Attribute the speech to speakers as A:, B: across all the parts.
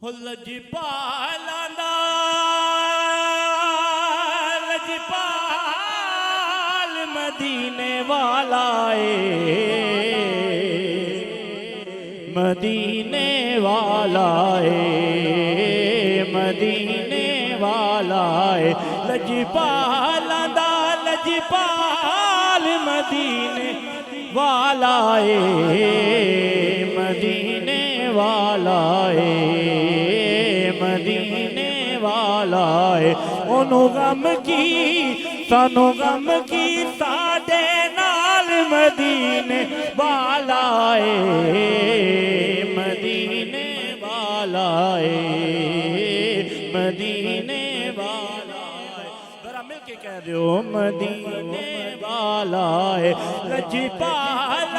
A: लजपाल मदीने वाला मदीने वाला मदीने वाला लजपाल लजपाल मदीने वाला मदीने वाला मदीने वाला ओनू गम की सानू गम की साडे नाल मदीने वाला मदीने वाला मदीने वाला जरा मिल के कह दो मदीने वाला लजपाल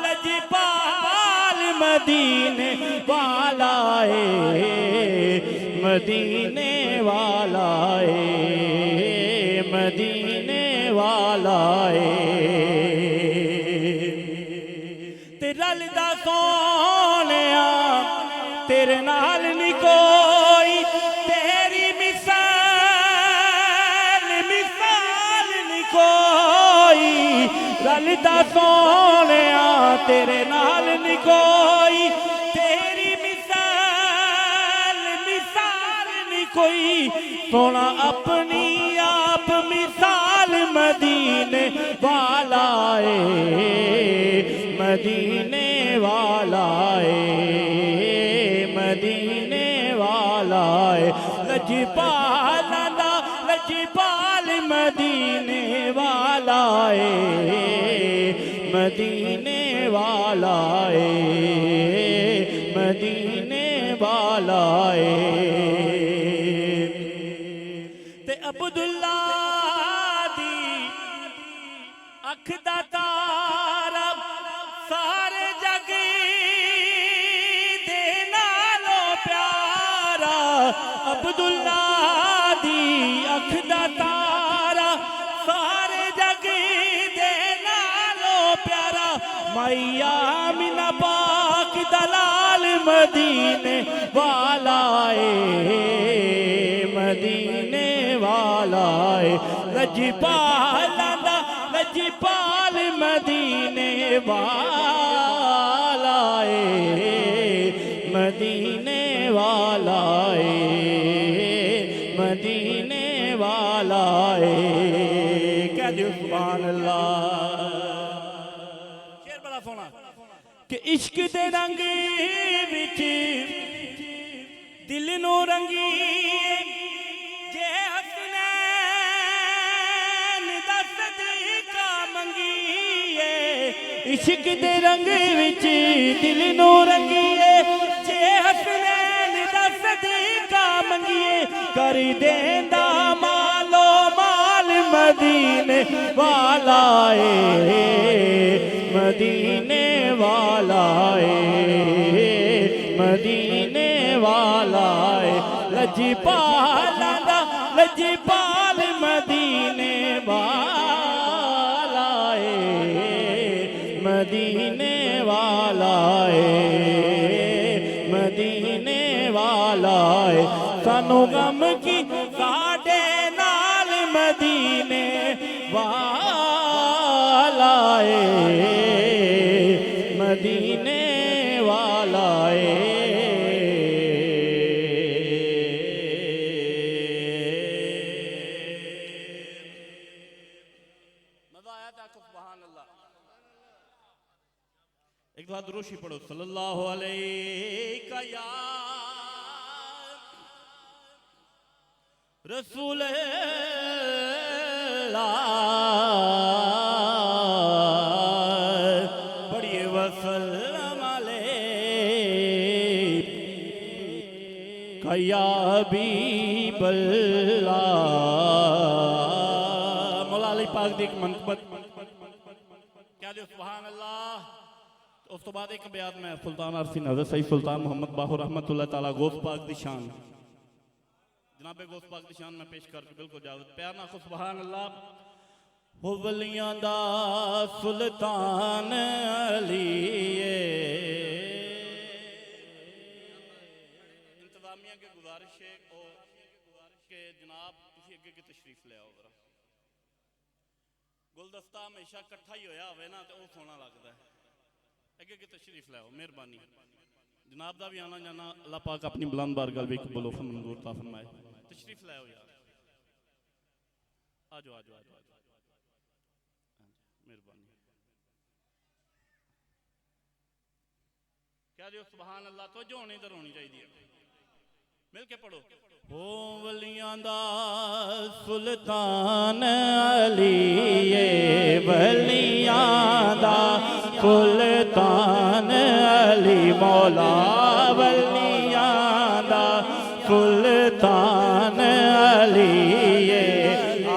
A: लजपाल मदीने वाला मदीने वाला मदीने वाला ते रलदा सोनिया तेरे नाल नी कोई तेरी मिसाल मिसाल नी कोई रलदा सोनिया तेरे नाल नी कोई तेरी मिसाल मिसाल नी कोई सोना अपनी आप मिसाल मदीने वाला मदीने वाला मदीने वाला लजपाल लजपाल मदीने वाला मदीने वाला मदीने वाला ते अब्दुल्ला दी अख दा तारा सारे जग दे नालों प्यारा अब्दुल्ला दी अख दा तारा सारे जग दे नालों प्यारा मैया मिना पाक दलाल मदीने वाला मदीने वाला लजपाल लजपाल मदीने वाला मदीने वाला मदीने वाला कह दो सुभान अल्लाह। शेर बड़ा सोना कि इश्क दे रंग विच दिल नू रंगी जे हसनैन दा सदका मंगीए इश्क दे रंग विच दिल नू रंगीए जे हसनैन दा सदका मंगीए कर देंदा मालो माल मदीने वाला मदीने वाला मदीने वाला लजपाल लजपाल मदीने वाला मदीने वाला मदीने वाला सानू गम की साडे नाल मदीने वाला मदीने वाला एक बार दुरूशी पढ़ो सल्लल्लाहु अलैहि या रसूल पढ़िए वसल्लम अलैका या हबीबल्लाह मौला अली पाक दी मनकबत क्या दे सुभान अल्लाह। उस तो बाद एक बयान में सुल्तान अरफीन हज़रत सईद सुल्तान मोहम्मद बाहु रहमतुल्लाह ताला गौस पाक दी शान जनाब गौस पाक दी शान में पेश करके बिल्कुल जावत प्यार ना को सुभान अल्लाह। हो वलियां दा सुल्तान अली इंतजामिया की गुजारिश है कि जनाब तुसी अगे की तशरीफ ले आओ जरा। गुलदस्ता हमेशा इकट्ठा ही होया होवे ना तो वो सोना लगता है। अगे की तशरीफ ले आओ, मेहरबानी जनाब का भी आना जाना अल्लाह पाक अपनी बुलंद बारगाह में कबूल मंजूर ता फरमाए। तशरीफ ले आओ यार, आ जाओ आ जाओ आ जाओ, मेहरबानी। क्या दियो सुभान अल्लाह, तो जो होनी इधर होनी चाहिए, मिल के पढ़ो। हो वलियां दा सुल्तान अली, ये वलियां दा सुल्तान अली, मौला वलियां दा सुल्तान अली, ये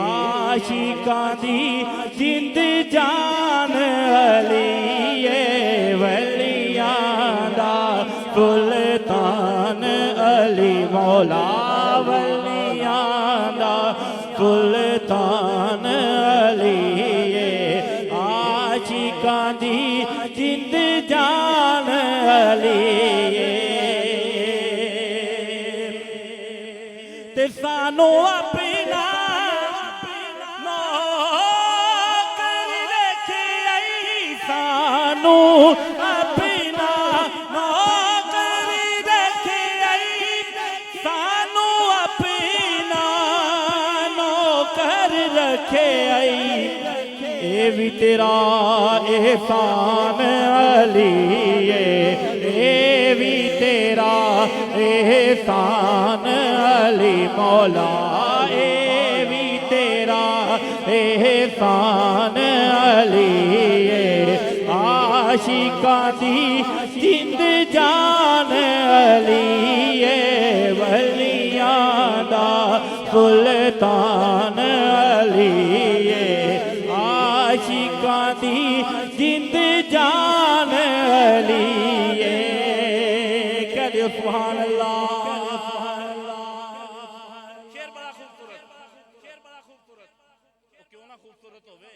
A: आशिकां दी जिंद जान अली, ये वलियां दा सुल्तान अली, मौला वलियां दा सुल्तान अली, ये आशिकां दी जिंद जान अली, ते सानू अपना नौकर रखे आई, सानू अपना नौकर रखे आई, सानू अपना नौकर रखे आई, ये भी तेरा एहसान अली, ये भी तेरा एहसान अली, मौला ये भी तेरा एहसान अली, ये आशिकां दी जिंद जान अली, ये वलियां दा सुल्तान अली, ये आशिकां दी जिंद जान अली, ये कह दो सुभान अल्लाह। शेर बड़ा खूबसूरत, शेर बड़ा खूबसूरत, वो क्यों ना खूबसूरत होवे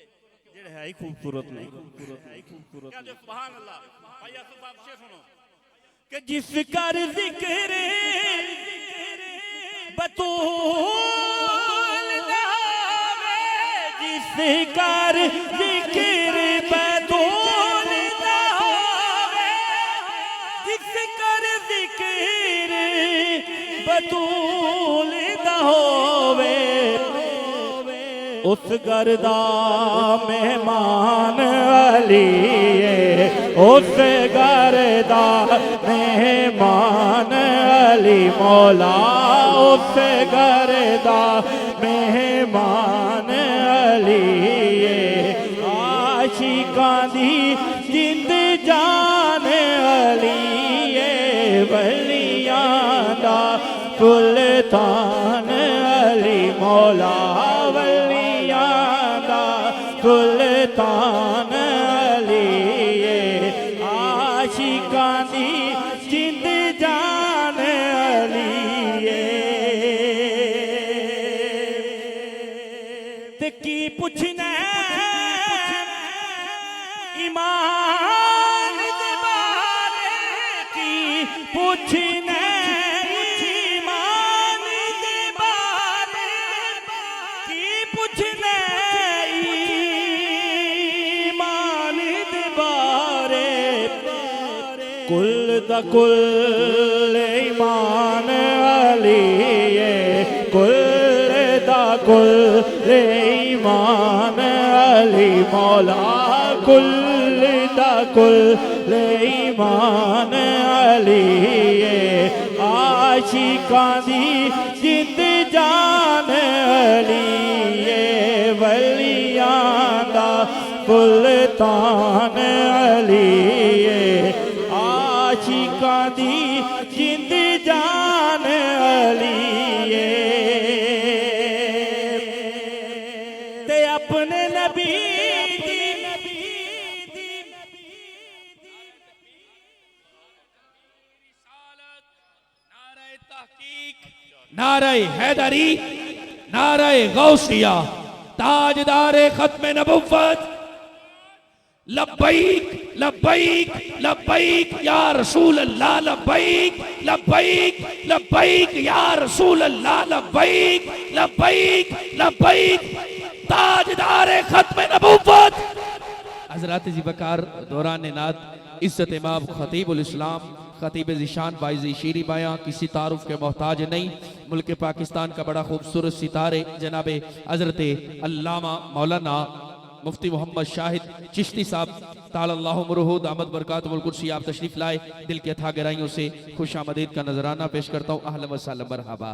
A: जेड़े है ही खूबसूरत नहीं, खूबसूरत है ही खूबसूरत। कह दो सुभान अल्लाह। भाई साहब शेर सुनो कि जिस कर जिक्र बतूल नावे, जिस कर जिक्र बतूल नावे, जिस कर जिक्र बतूल ना होवे, उस गर्दा मेहमान अली, उस गर्दा मेहमान अली, मौला उस गर्दा मेहमान अली, आशिकां दी जिंद जान अली, वलियां दा सुल्तान अली, मौला वलियां दा सुल्तान अली, आशिकां दी जिंद जान अली, ते की पुछना ईमान दे बारे, की पुछना ईमान दे बारे, की पुछना ईमान दे बारे, कुल दा कुल ईमान अली, कुल दा कुल ईमान अली, मौला कुल दा कुल ईमान अली, आशिकां दी जिंद जान अली, वलियां दा सुल्तान अली, आशिकां दी जिंद जान अली, ते अपने नबी
B: नारे हैदरी, नारे गौसिया, ताजदारे खत्म नबुव्वत, लब्बैक लब्बैक लब्बैक या रसूल अल्लाह, लब्बैक लब्बैक लब्बैक या रसूल अल्लाह, लब्बैक लब्बैक लब्बैक ताजदार खत्म नबुव्वत हजरत ज़ीबकार दौरान नात इज्जत इमाम खतीबुल इस्लाम खतीब ज़िशान वाइज़ शीरी बयां किसी तारुफ के मोहताज नहीं। मुल्क पाकिस्तान का बड़ा खूबसूरत सितारे जनाब हजरत अल्लामा मौलाना मुफ्ती मोहम्मद शाहिद चिश्ती साहब तालल्लाहु मुरहू दामद बरकातुहुल कुर्सी आप तशरीफ लाए। दिल के अथा गहराइयों से खुश आमदीद का नजराना पेश करता हूँ। अहलन व सहलन मरहबा।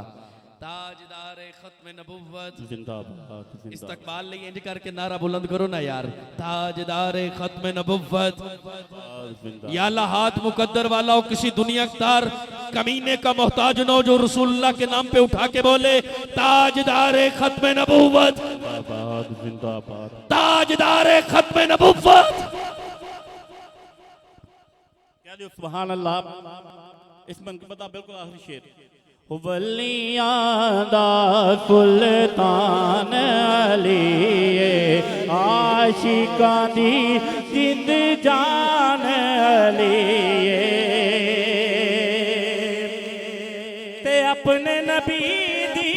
B: ताजदार खत्म नबुव्वत
A: जिंदाबाद
B: इस्तकबाल लिए इंज करके नारा बुलंद करो ना यार। ताजदार खत्म नबुव्वत या अल्लाह हाथ मुकद्दर वाला हो, किसी दुनियादार कमीने का मोहताज न हो जो रसूलुल्लाह के नाम पे उठा के बोले ताजदार खत्म नबुव्वत,
A: जिंदाबाद
B: ताजदार खत्म नबुव्वत।
A: क्या जो सुभान अल्लाह। इस मनक़बत का बिल्कुल आखिरी शेर। वलियां दा सुल्तान अली आशिकां दी जिंद जान अली ते अपने नबी दी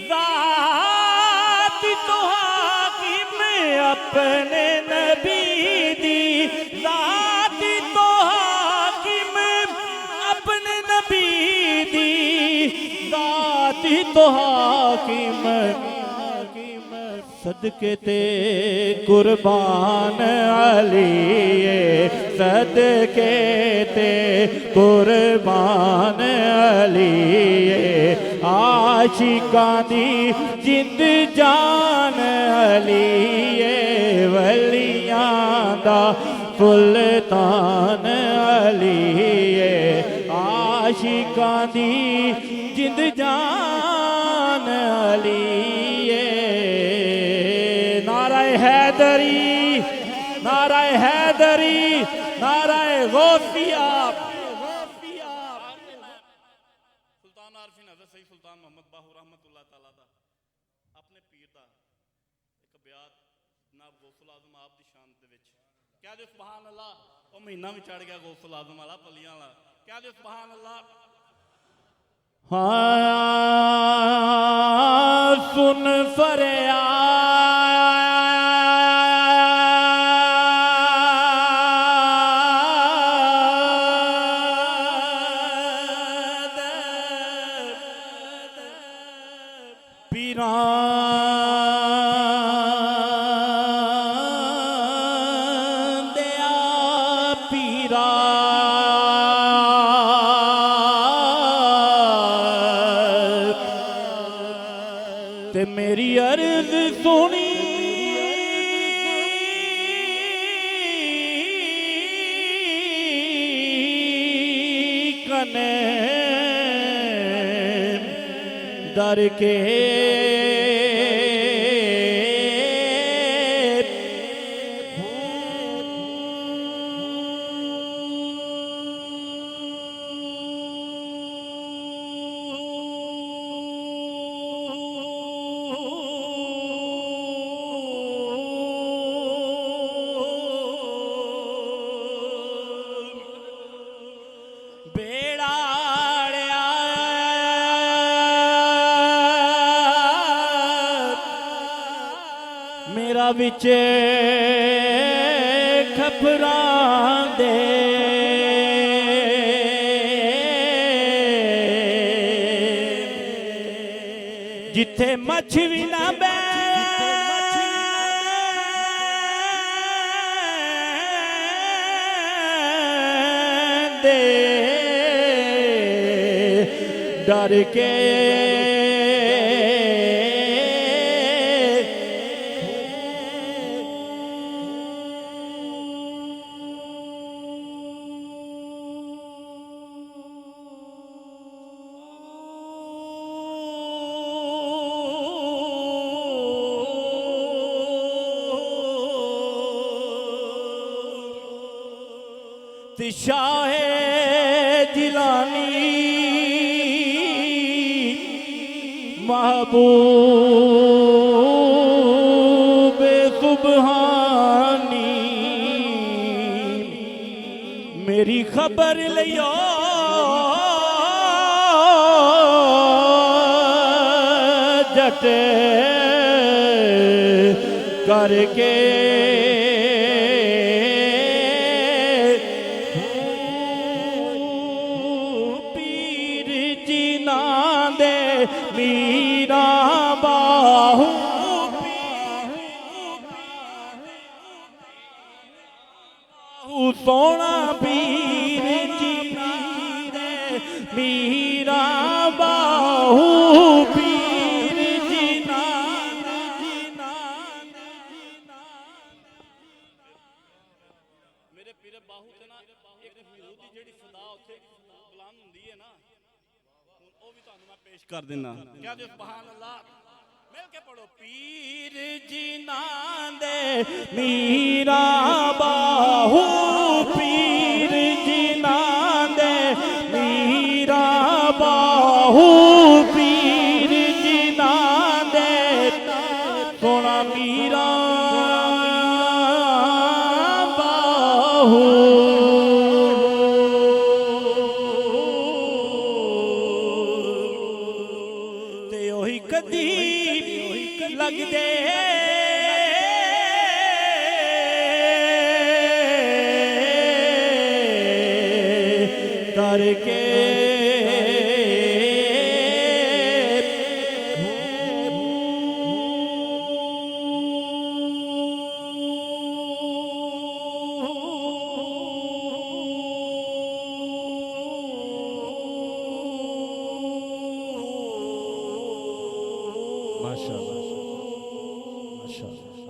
A: ज़ात तो हाकिम, अपने नबी दी ज़ात तो हाकिम, अपने नबी दी ज़ात तो हाकिम, सदके ते कुर्बान अली, सदके ते कुर्बान अली आशिकां दी जिंद जान अली वलियां दा सुल्तान अली आशिकां दी जिंद जान अली। नाराए हैदरी, नाराए हैदरी, नाराए गौसिया। सुल्तान आरफीन हज़रत सैयद सुल्तान मोहम्मद बाहू रहमतुल्लाह तआला दा अपने पीर दा एक बयान जनाब गौसुल आज़म आप दी शान दे विच क्या जो सुभान अल्लाह। ओ महीना भी चढ़ गया गौसुल आज़म वाला पलियां वाला। क्या जो सुभान अल्लाह। हाँ सुन फरियाद पीरां दिया पीरा ते मेरी अर्ज सुनी कने डर के मेरा विच खपरां दे जिथे मछ भी ना बैठे डर के शाहे जिलानी महबूब सुबहानी खबर लियो जट करके पीर जिना दे मीरा बाहू सोना पीर जिना दे मीरा बाहू पीर जिना मेरे पीर बाहू ते ना एक हुरूद दी जेड़ी सदा उत्थे बुलंद हुंदी है ना ओ भी तुहानू मैं पेश कर देना क्या दे सुभान अल्लाह मिल के पढ़ो पीर जिना दे मीरा बाहू पीर जिना दे मीरा बाहू पीर जिना दे सोना मीरा बाहू ते ओही कदी लग दे करके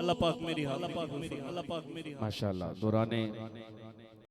A: अल्लाह पाक मेरी हालत अल्लाह पाक मेरी हालत
B: माशाअल्लाह दौराने